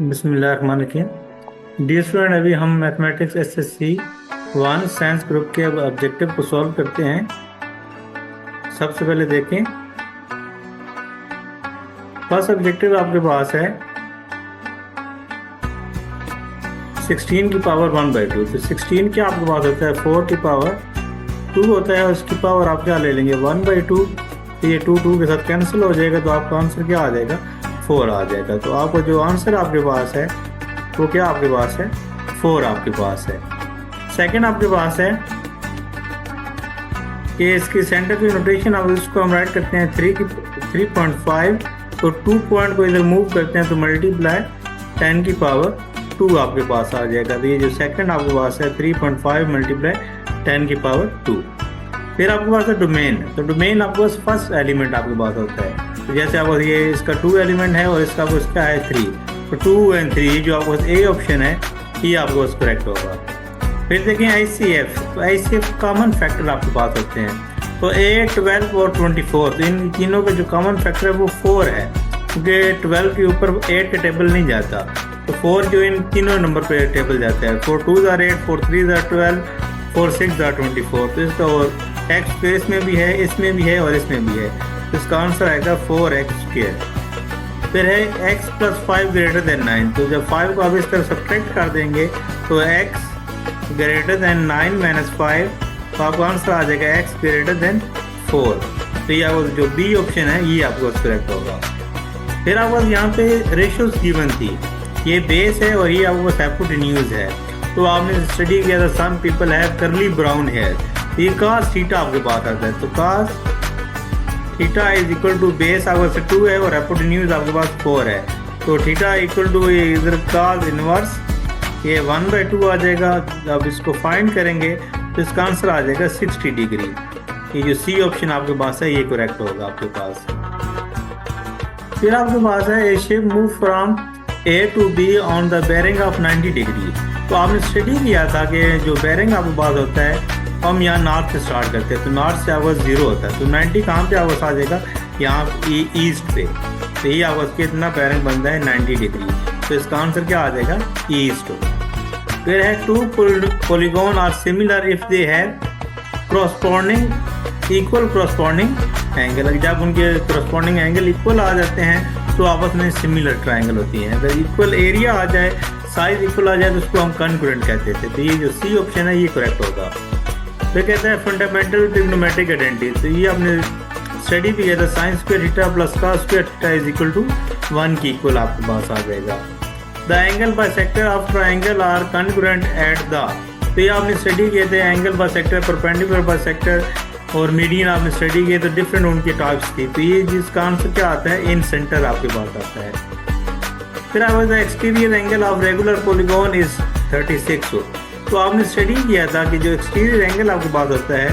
बिस्मिल्लाहिर्रहमानिर्रहीम। Dear student, अभी हम मैथमेटिक्स एसएससी 1 साइंस ग्रुप के ऑब्जेक्टिव को सॉल्व करते हैं। सबसे पहले देखें, फर्स्ट ऑब्जेक्टिव आपके पास है 16 की पावर 1/2। तो 16 क्या आपके पास होता है 4 की पावर 2 होता है, और उसकी पावर आप क्या ले लेंगे 1/2। तो ये 2 के साथ कैंसिल हो जाएगा, तो आपका आंसर क्या आ जाएगा 4 आ जाएगा। तो आपका जो आंसर आपके पास है वो क्या आपके पास है 4 आपके पास है। सेकंड आपके पास है कि इसकी सेंटर की नोटेशन अब इसको हम राइट करते हैं 3.5। तो 2 पॉइंट को इधर मूव करते हैं तो मल्टीप्लाई 10 की पावर 2 आपके पास आ जाएगा। तो ये जो सेकंड आपके पास है 3.5 मल्टीप्लाई 10 की पावर 2। फिर आपके पास है डोमेन। तो डोमेन आपके पास फर्स्ट एलिमेंट आपके पास होता है। तो जैसे आपको ये इसका 2 एलिमेंट है और इसका आपको क्या है 3। तो 2 और 3 जो आपके पास ए ऑप्शन है ये आपके पास करेक्ट होगा। फिर देखें ICF। तो ICF कॉमन फैक्टर आपके पास होते हैं। तो 8, 12 और 24। तो इन तीनों के जो कॉमन फैक्टर है वो 4 है, क्योंकि 12 के ऊपर 8 का टेबल नहीं जाता। तो 4 जो इन तीनों नंबर पे टेबल जाता है। 4 2 are 8, 4 3 are 12, 4 6 are 24। तो इसका और x तो इसमें भी है, इसमें भी है और इसमें भी है। तो इसका आंसर आएगा 4x²। फिर है x + 5 > 9। तो जब 5 को आप इस तरह सब्ट्रैक्ट कर देंगे तो x > 9 - 5, तो आपका आंसर आ जाएगा x > 4। तो ये आपको जो बी ऑप्शन है ये आपको करेक्ट होगा। फिर आपको यहाँ पे रेशियोज गिवन थी, ये बेस है और ये आपको हाइपोटेन्यूज है। तो आपने स्टडी किया था some people have curly brown hair. ये cos थीटा आपके पास आता है। तो cos थीटा = बेस आपके पास 2 है और हाइपोटेन्यूज आपके पास 4 है। तो थीटा = इधर cos इनवर्स ये 1/2 आ जाएगा। अब इसको फाइंड करेंगे तो इसका आंसर आ जाएगा 60 डिग्री। ये जो सी ऑप्शन आपके पास है ये करेक्ट होगा आपके पास। फिर आपके पास है a ship move from A to B on the bearing of 90 degree. तो आपने स्टडी किया था कि जो बेरिंग आपके पास होता है हम यहाँ नॉर्थ से स्टार्ट करते हैं। तो नॉर्थ से आपका 0 होता है। तो 90 कहाँ पे आपको आ जाएगा यहाँ ईस्ट पे। तो ये आपका कितना बेरिंग बनता है 90 डिग्री। तो इसका आंसर क्या आ जाएगा ईस्ट। फिर है 2 polygon are similar if they have equal corresponding angle. जब उनके करस्पॉन्डिंग एंगल इक्वल आ जाते हैं तो आपस में सिमिलर ट्रायंगल होती हैं। अगर इक्वल एरिया आ जाए, साइज इक्वल आ जाए तो उसको हम कॉन्ग्रुएंट कहते थे। तो ये जो सी ऑप्शन है ये करेक्ट होगा। फिर कहते हैं फंडामेंटल ट्रिग्नोमेट्रिक आइडेंटिटी। तो ये आपने स्टडी भी किया था sin² थीटा + cos² थीटा = 1 की इक्वल आपके पास आ जाएगा। The angle bisector of triangle are congruent at the. तो ये आपने स्टडी किए थे एंगल बाइसेक्टर, परपेंडिकुलर बाइसेक्टर और मीडियन आपने स्टडी किए तो डिफरेंट उनकी टाइप्स थी। तो ये जिसका आंसर क्या आता है इन सेंटर आपके पास आता है। फिर आपका the exterior angle of regular polygon is 36। तो आपने स्टडी किया था कि जो एक्सटीरियर एंगल आपके पास होता है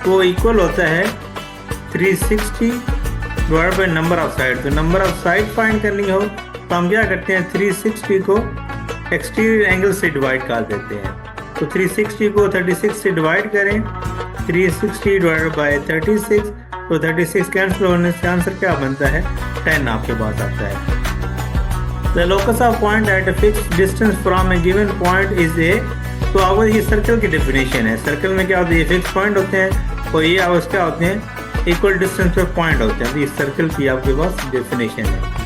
वो इक्वल होता है 360 / नंबर ऑफ साइड। तो नंबर ऑफ साइड फाइंड करनी हो तो हम क्या करते हैं 360 को एक्सटीरियर एंगल से डिवाइड कर देते हैं। तो 360 को 36 से डिवाइड करें, 360 / 36। तो 36 कैंसिल होने से आंसर क्या बनता है 10 आपके पास आता है। The locus of point at a fixed distance from A given point is a. तो आपको ये सर्कल की डेफिनेशन है। सर्कल में क्या होता है ये फिक्स पॉइंट होते हैं और ये आपस क्या होते हैं इक्वल डिस्टेंस पे पॉइंट होते हैं। तो इस सर्कल की आपके पास डेफिनेशन है।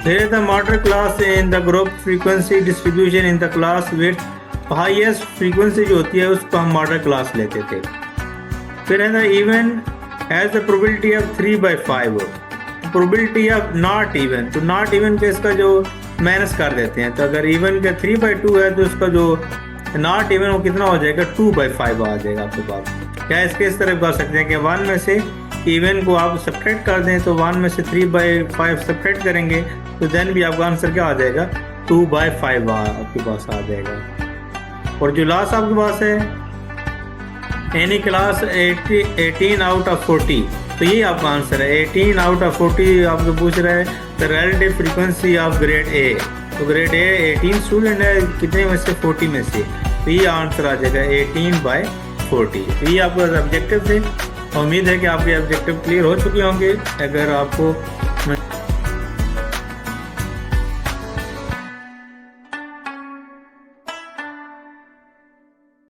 There is the motor class in the group frequency distribution in the class with highest frequency जो होती है उसको हम मॉडल क्लास लेते थे। फिर है even has the probability of 3/5। Probability of not even. तो नॉट इवन के इसका जो माइनस कर देते हैं। तो अगर इवन का 3/2 है तो उसका जो नॉट इवन वो कितना हो जाएगा 2/5 आ जाएगा आपके पास। क्या इसके इस तरह कर सकते हैं कि 1 में से इवन को आप सब्ट्रैक्ट कर दें तो 1 में से 3/5 सब्ट्रैक्ट करेंगे तो देन भी आपका आंसर क्या आ जाएगा 2/5 आपके पास आ जाएगा। और जो लास्ट आपके पास है एनी क्लास 18 आउट ऑफ 40। तो ये आपका आंसर है 18 आउट ऑफ 40 आपको पूछ रहा है the relative frequency of grade A. तो ग्रेड ए 18 स्टूडेंट है, कितने में से 40 में से। तो ये आंसर आ जाएगा 18/40। तो ये आपका ऑब्जेक्टिव थे। उम्मीद है कि आपके ऑब्जेक्टिव क्लियर हो चुके होंगे। अगर आपको